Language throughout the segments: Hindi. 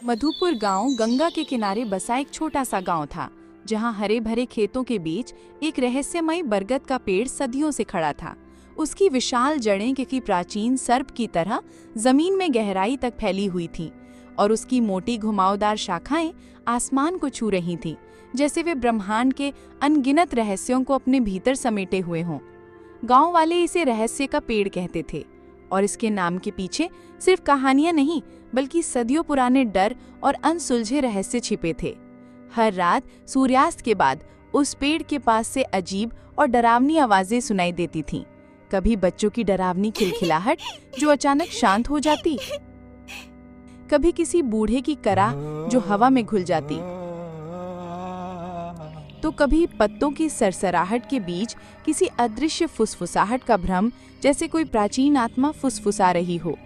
मधुपुर गांव गंगा के किनारे बसा एक छोटा सा गांव था, जहां हरे भरे खेतों के बीच एक रहस्यमयी बरगद का पेड़ सदियों से खड़ा था। उसकी विशाल जड़ें किसी प्राचीन सर्प की तरह जमीन में गहराई तक फैली हुई थीं, और उसकी मोटी घुमावदार शाखाएं आसमान को छू रही थीं, जैसे वे ब्रह्मांड के अनगिनत रहस्यों को अपने भीतर समेटे हुए हों। गांव वाले इसे रहस्य का पेड़ कहते थे, और इसके नाम के पीछे सिर्फ कहानियां नहीं, बल्कि सदियों पुराने डर और अनसुलझे रहस्य छिपे थे। हर रात सूर्यास्त के बाद उस पेड़ के पास से अजीब और डरावनी आवाजें सुनाई देती थीं। कभी बच्चों की डरावनी खिलखिलाहट जो अचानक शांत हो जाती, कभी किसी बूढ़े की कराह जो हवा में घुल जाती, तो कभी पत्तों की सरसराहट के बीच किसी अदृश्य फुसफुसाहट का भ्रम, जैसे कोई प्राचीन आत्मा फुसफुसा रही हो।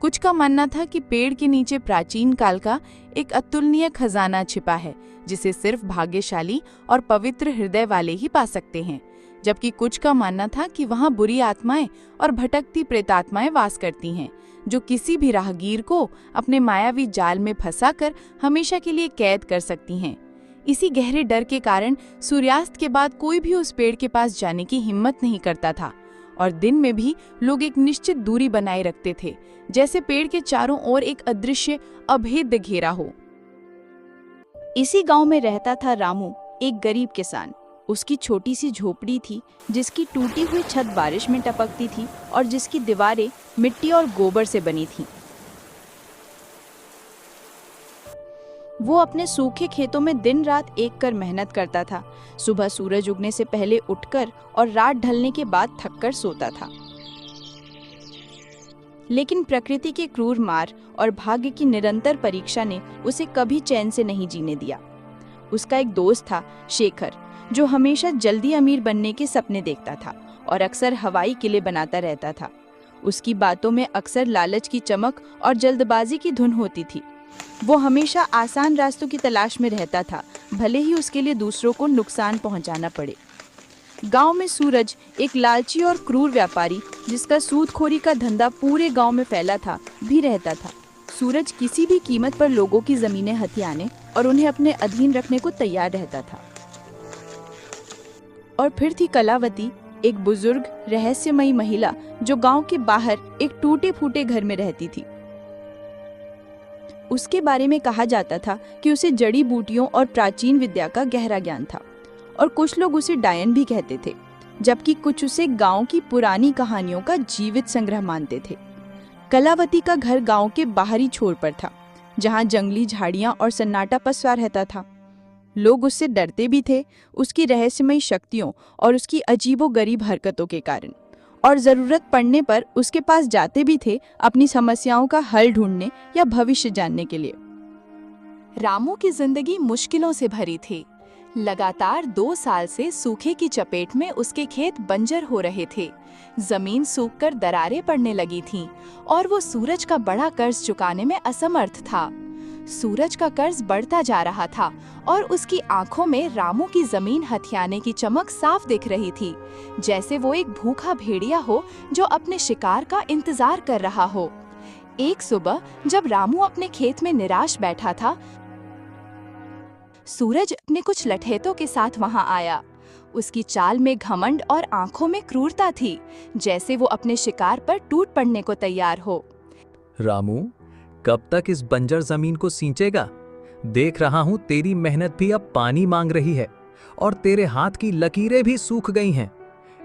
कुछ का मानना था कि पेड़ के नीचे प्राचीन काल का एक अतुलनीय खजाना छिपा है, जिसे सिर्फ भाग्यशाली और पवित्र हृदय वाले ही पा सकते हैं, जबकि कुछ का मानना था कि वहां बुरी आत्माएं और भटकती प्रेतात्माएं वास करती हैं, जो किसी भी राहगीर को अपने मायावी जाल में फंसाकर हमेशा के लिए कैद कर सकती हैं। इसी गहरे डर के कारण सूर्यास्त के बाद कोई भी उस पेड़ के पास जाने की हिम्मत नहीं करता था, और दिन में भी लोग एक निश्चित दूरी बनाए रखते थे, जैसे पेड़ के चारों ओर एक अदृश्य अभेद्य घेरा हो। इसी गांव में रहता था रामू, एक गरीब किसान। उसकी छोटी सी झोपड़ी थी, जिसकी टूटी हुई छत बारिश में टपकती थी और जिसकी दीवारें मिट्टी और गोबर से बनी थीं। वो अपने सूखे खेतों में दिन रात एक कर मेहनत करता था। सुबह सूरज उगने से पहले उठकर और रात ढलने के बाद थककर सोता था। लेकिन प्रकृति के क्रूर मार और भाग्य की निरंतर परीक्षा ने उसे कभी चैन से नहीं जीने दिया। उसका एक दोस्त था, शेखर, जो हमेशा जल्दी अमीर बनने के सपने देखता था और अक्सर हवाई किले बनाता रहता था। उसकी बातों में अक्सर लालच की चमक और जल्दबाजी की धुन होती थी। वो हमेशा आसान रास्तों की तलाश में रहता था, भले ही उसके लिए दूसरों को नुकसान पहुंचाना पड़े। गांव में सूरज, एक लालची और क्रूर व्यापारी जिसका सूदखोरी का धंधा पूरे गांव में फैला था, भी रहता था। सूरज किसी भी कीमत पर लोगों की जमीनें हथियाने और उन्हें अपने अधीन रखने को तैयार रहता था। और फिर थी कलावती, एक बुजुर्ग रहस्यमयी महिला जो गांव के बाहर एक टूटे फूटे घर में रहती थी। उसके बारे में कहा जाता था कि उसे जड़ी बूटियों और प्राचीन विद्या का गहरा ज्ञान था, और कुछ लोग उसे डायन भी कहते थे, जबकि कुछ उसे गांव की पुरानी कहानियों का जीवित संग्रह मानते थे। कलावती का घर गांव के बाहरी छोर पर था, जहां जंगली झाड़ियां और सन्नाटा पसरा रहता था। लोग उससे डरते भी थे, उसकी रहस्यमयी शक्तियों और उसकी अजीबोगरीब हरकतों के कारण, और जरूरत पड़ने पर उसके पास जाते भी थे अपनी समस्याओं का हल ढूंढने या भविष्य जानने के लिए। रामू की जिंदगी मुश्किलों से भरी थी। लगातार 2 साल से सूखे की चपेट में उसके खेत बंजर हो रहे थे। जमीन सूखकर दरारें पड़ने लगी थीं, और वो सूरज का बड़ा कर्ज चुकाने में असमर्थ था। सूरज का कर्ज बढ़ता जा रहा था, और उसकी आंखों में रामू की जमीन हथियाने की चमक साफ दिख रही थी, जैसे वो एक भूखा भेड़िया हो जो अपने शिकार का इंतजार कर रहा हो। एक सुबह जब रामू अपने खेत में निराश बैठा था, सूरज अपने कुछ लठैतों के साथ वहां आया। उसकी चाल में घमंड और आंखों में क्रूरता थी, जैसे वो अपने शिकार पर टूट पड़ने को तैयार हो। रामू, कब तक इस बंजर जमीन को सींचेगा? देख रहा हूं तेरी मेहनत भी अब पानी मांग रही है, और तेरे हाथ की लकीरें भी सूख गई हैं।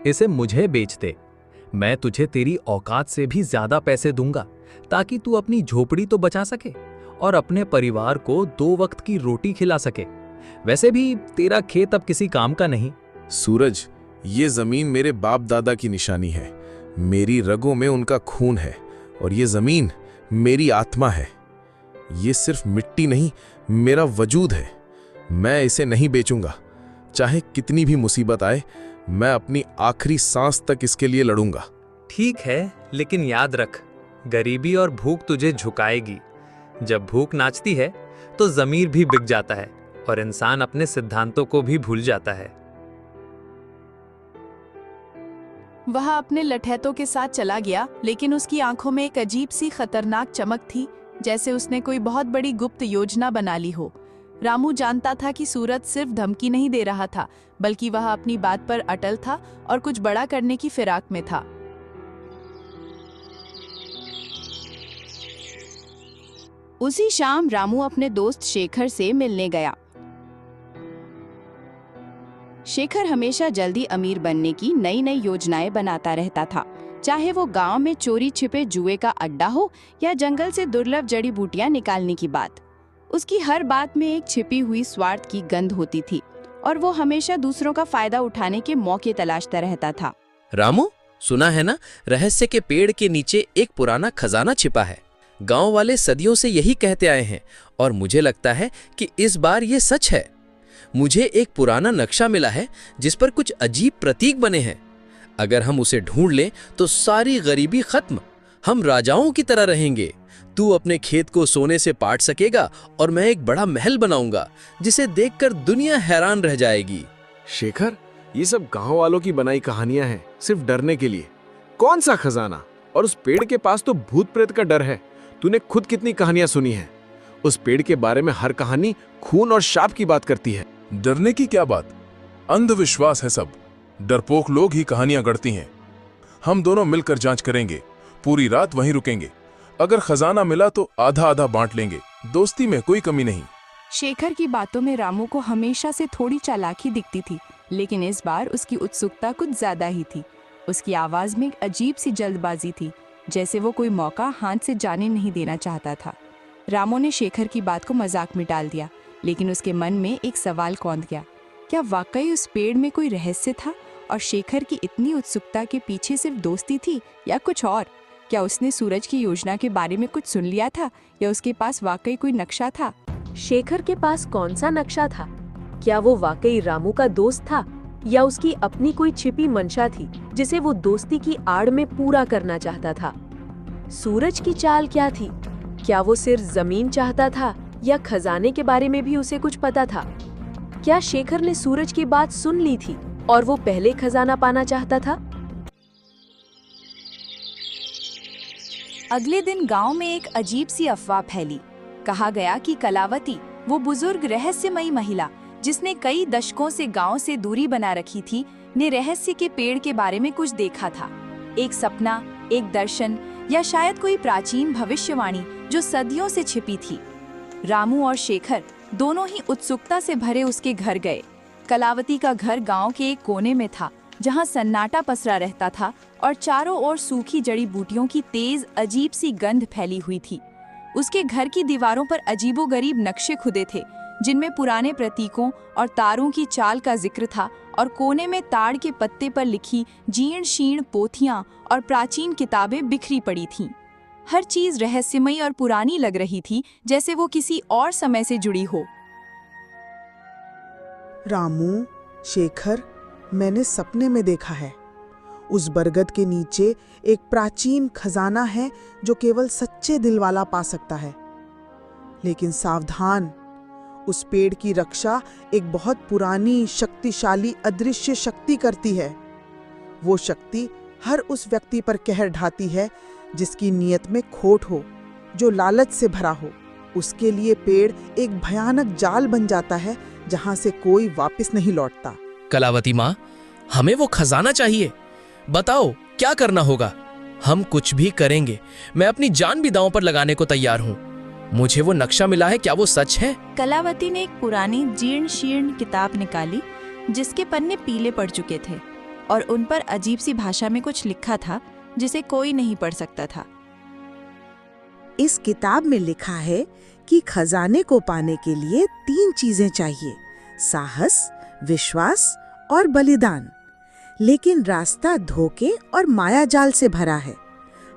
इसे मुझे बेच दे। मैं तुझे तेरी औकात से भी ज्यादा पैसे दूंगा, ताकि तू अपनी झोपड़ी तो बचा सके और अपने परिवार को 2 वक्त की रोटी खिला सके। वैसे भी तेरा खेत अब किसी काम का नहीं। सूरज, ये जमीन मेरे बाप दादा की निशानी है। मेरी रगों में उनका खून है, और ये जमीन मेरी आत्मा है। ये सिर्फ मिट्टी नहीं, मेरा वजूद है। मैं इसे नहीं बेचूंगा। चाहे कितनी भी मुसीबत आए, मैं अपनी आखिरी सांस तक इसके लिए लड़ूंगा। ठीक है, लेकिन याद रख, गरीबी और भूख तुझे झुकाएगी। जब भूख नाचती है तो ज़मीर भी बिक जाता है, और इंसान अपने सिद्धांतों को भी भूल जाता है। वह अपने लठैतों के साथ चला गया, लेकिन उसकी आंखों में एक अजीब सी खतरनाक चमक थी, जैसे उसने कोई बहुत बड़ी गुप्त योजना बना ली हो। रामू जानता था कि सूरज सिर्फ धमकी नहीं दे रहा था, बल्कि वह अपनी बात पर अटल था और कुछ बड़ा करने की फिराक में था। उसी शाम रामू अपने दोस्त शेखर से मिलने गया। शेखर हमेशा जल्दी अमीर बनने की नई नई योजनाएं बनाता रहता था, चाहे वो गांव में चोरी छिपे जुए का अड्डा हो या जंगल से दुर्लभ जड़ी बूटियां निकालने की बात। उसकी हर बात में एक छिपी हुई स्वार्थ की गंध होती थी और वो हमेशा दूसरों का फायदा उठाने के मौके तलाशता रहता था। रामू, सुना है ना, रहस्य के पेड़ के नीचे एक पुराना खजाना छिपा है। गांव वाले सदियों से यही कहते आए हैं और मुझे लगता है कि इस बार ये सच है। मुझे एक पुराना नक्शा मिला है जिस पर कुछ अजीब प्रतीक बने हैं। अगर हम उसे ढूंढ लें तो सारी गरीबी खत्म, हम राजाओं की तरह रहेंगे। तू अपने खेत को सोने से पाट सकेगा और मैं एक बड़ा महल बनाऊंगा जिसे देखकर दुनिया हैरान रह जाएगी। शेखर, ये सब गांव वालों की बनाई कहानियां हैं, सिर्फ डरने के लिए। कौन सा खजाना? और उस पेड़ के पास तो भूत प्रेत का डर है। तूने खुद कितनी कहानियां सुनी हैं? उस पेड़ के बारे में हर कहानी खून और शाप की बात करती है। डरने की क्या बात, अंधविश्वास है सब। डरपोक लोग ही कहानियां गढ़ती हैं। हम दोनों मिलकर जांच करेंगे, पूरी रात वहीं रुकेंगे। अगर खजाना मिला तो आधा आधा बांट लेंगे, दोस्ती में कोई कमी नहीं। शेखर की बातों में रामू को हमेशा से थोड़ी चालाकी दिखती थी, लेकिन इस बार उसकी उत्सुकता कुछ ज्यादा ही थी। उसकी आवाज में एक अजीब सी जल्दबाजी थी, जैसे वो कोई मौका हाथ से जाने नहीं देना चाहता था। रामू ने शेखर की बात को मजाक में डाल दिया, लेकिन उसके मन में एक सवाल कौंध गया। क्या वाकई उस पेड़ में कोई रहस्य था और शेखर की इतनी उत्सुकता के पीछे सिर्फ दोस्ती थी या कुछ और? क्या उसने सूरज की योजना के बारे में कुछ सुन लिया था या उसके पास वाकई कोई नक्शा था? शेखर के पास कौन सा नक्शा था? क्या वो वाकई रामू का दोस्त था या उसकी अपनी कोई छिपी मंशा थी जिसे वो दोस्ती की आड़ में पूरा करना चाहता था? सूरज की चाल क्या थी? क्या वो सिर्फ जमीन चाहता था या खजाने के बारे में भी उसे कुछ पता था? क्या शेखर ने सूरज की बात सुन ली थी और वो पहले खजाना पाना चाहता था? अगले दिन गांव में एक अजीब सी अफवाह फैली। कहा गया कि कलावती, वो बुजुर्ग रहस्यमयी महिला जिसने कई दशकों से गांव से दूरी बना रखी थी, ने रहस्य के पेड़ के बारे में कुछ देखा था। एक सपना, एक दर्शन या शायद कोई प्राचीन भविष्यवाणी जो सदियों से छिपी थी। रामू और शेखर दोनों ही उत्सुकता से भरे उसके घर गए। कलावती का घर गांव के एक कोने में था, जहां सन्नाटा पसरा रहता था और चारों ओर सूखी जड़ी बूटियों की तेज अजीब सी गंध फैली हुई थी। उसके घर की दीवारों पर अजीबोगरीब नक्शे खुदे थे, जिनमें पुराने प्रतीकों और तारों की चाल का जिक्र था, और कोने में ताड़ के पत्ते पर लिखी जीर्ण शीर्ण पोथियां और प्राचीन किताबें बिखरी पड़ी थीं। हर चीज रहस्यमयी और पुरानी लग रही थी, जैसे वो किसी और समय से जुड़ी हो। रामू, शेखर, मैंने सपने में देखा है। उस बरगद के नीचे एक प्राचीन खजाना है जो केवल सच्चे दिल वाला पा सकता है। लेकिन सावधान, उस पेड़ की रक्षा एक बहुत पुरानी शक्तिशाली अदृश्य शक्ति करती है। वो शक्ति हर उस व्यक्ति पर कहर ढाती है जिसकी नीयत में खोट हो, जो लालच से भरा हो। उसके लिए पेड़ एक भयानक जाल बन जाता है जहां से कोई वापस नहीं लौटता। कलावती माँ, हमें वो खजाना चाहिए। बताओ क्या करना होगा? हम कुछ भी करेंगे। मैं अपनी जान भी दांव पर लगाने को तैयार हूँ। मुझे वो नक्शा मिला है, क्या वो सच है? कलावती ने एक पुरानी जीर्ण शीर्ण किताब निकाली, जिसके पन्ने पीले पड़ चुके थे और उन पर अजीब सी भाषा में कुछ लिखा था जिसे कोई नहीं पढ़ सकता था। इस किताब में लिखा है कि खजाने को पाने के लिए 3 चीजें चाहिए: साहस, विश्वास और बलिदान। लेकिन रास्ता धोखे और मायाजाल से भरा है।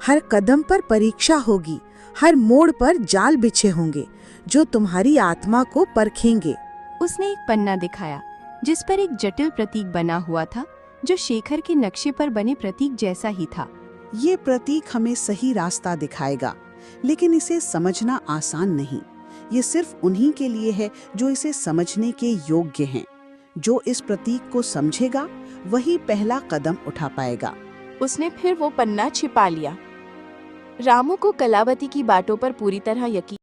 हर कदम पर परीक्षा होगी, हर मोड़ पर जाल बिछे होंगे जो तुम्हारी आत्मा को परखेंगे। उसने एक पन्ना दिखाया जिस पर एक जटिल प्रतीक बना हुआ था, जो शेखर के नक्शे पर बने प्रतीक जैसा ही था। ये प्रतीक हमें सही रास्ता दिखाएगा, लेकिन इसे समझना आसान नहीं। ये सिर्फ उन्हीं के लिए है जो इसे समझने के योग्य हैं। जो इस प्रतीक को समझेगा वही पहला कदम उठा पाएगा। उसने फिर वो पन्ना छिपा लिया। रामू को कलावती की बातों पर पूरी तरह यकीन।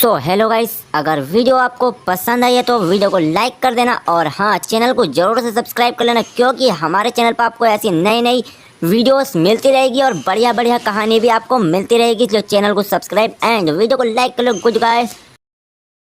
तो हेलो गाइस, अगर वीडियो आपको पसंद आई है तो वीडियो को लाइक कर देना और हाँ, चैनल को जरूर से सब्सक्राइब कर लेना, क्योंकि हमारे चैनल पर आपको ऐसी नई नई वीडियोस मिलती रहेगी और बढ़िया बढ़िया कहानी भी आपको मिलती रहेगी। तो चैनल को सब्सक्राइब एंड वीडियो को लाइक कर लो। Good guys.